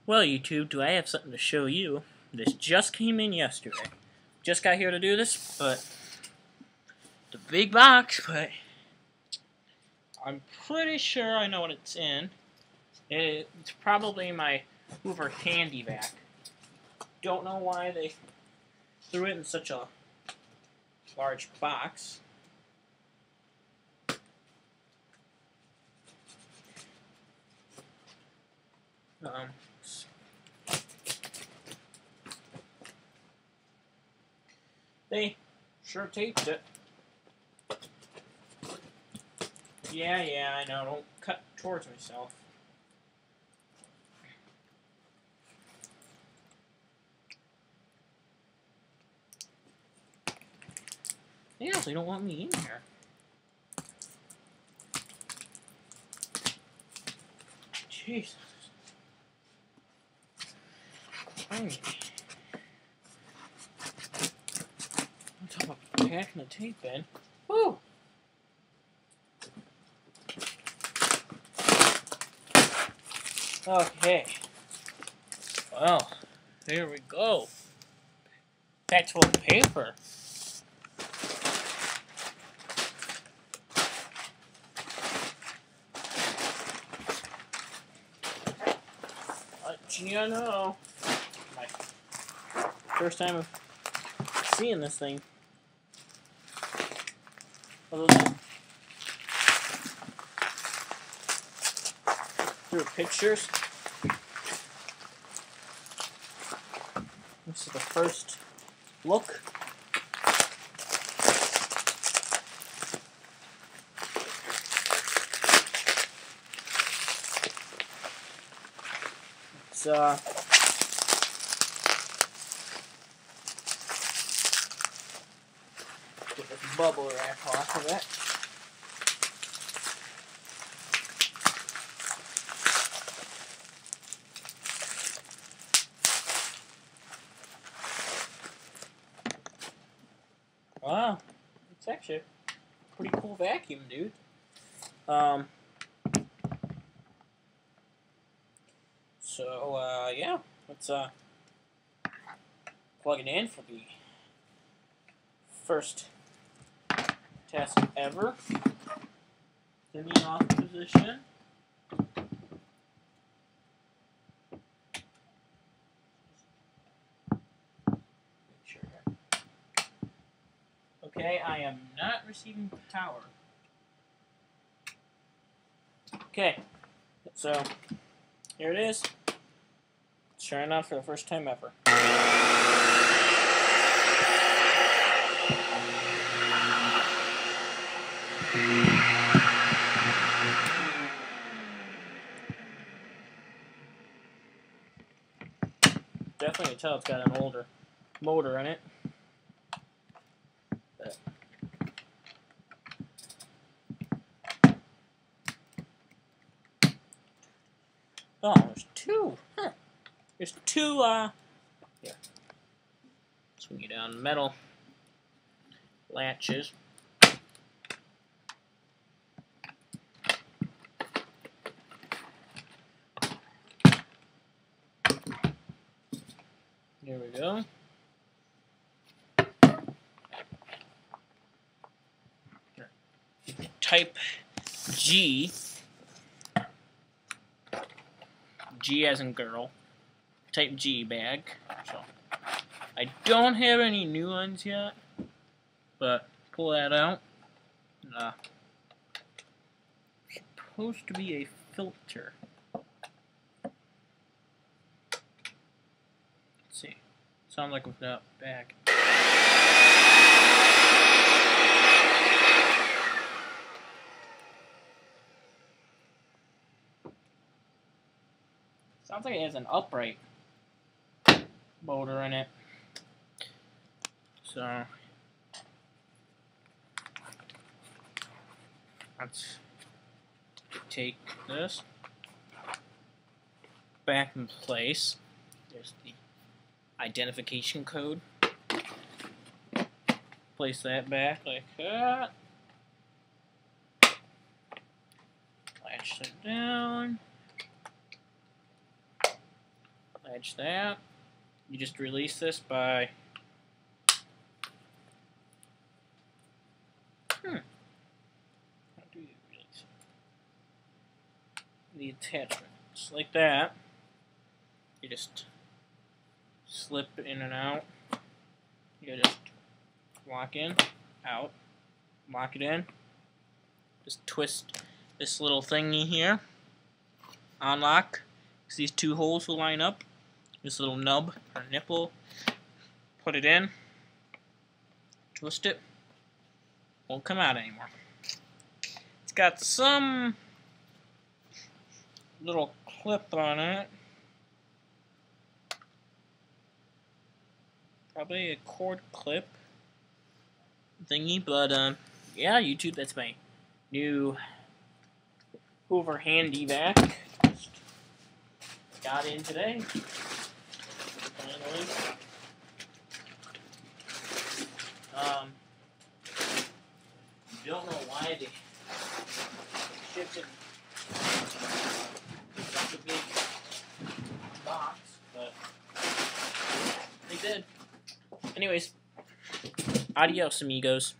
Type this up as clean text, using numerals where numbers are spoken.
Well, YouTube, do I have something to show you? This just came in yesterday. Just got here to do this, but the big box, but I'm pretty sure I know what it's in. It's probably my Hoover handivac. Don't know why they threw it in such a large box. They sure taped it. Yeah, I know. Don't cut towards myself. They also don't want me in here. Jesus. I'm talking about packing the tape in. Woo! Okay. Well, here we go. Packed full of paper. Gee, I know. My first time of seeing this thing. Other than through pictures. This is the first look. It's get this bubble wrap off of it. Wow, it's actually a pretty cool vacuum, dude. Yeah, let's plug it in for the first test ever. In the off position. Okay, I am not receiving power. Okay, so here it is. Let's try it out for the first time ever. Definitely tell it's got an older motor in it. But oh, there's two. Huh. There's two, here. Swing you down metal latches. There we go. Type G. G as in girl. Type G bag. So I don't have any new ones yet, but pull that out. Supposed to be a filter. Let's see. Sound like without bag. Sounds like it has an upright motor in it. So let's take this back in place. There's the identification code. Place that back like that. Latch it down. Edge that. You just release this by how do you release the attachment? Just like that. You just slip it in and out. You just lock in, out, lock it in. Just twist this little thingy here. Unlock. So these two holes will line up. This little nub or nipple. Put it in. Twist it. Won't come out anymore. It's got some little clip on it. Probably a cord clip thingy, but yeah, YouTube, that's my new Hoover handivac. Got in today. Finally. Don't know why they shipped it in such a big box, but they did. Anyways, adios, amigos.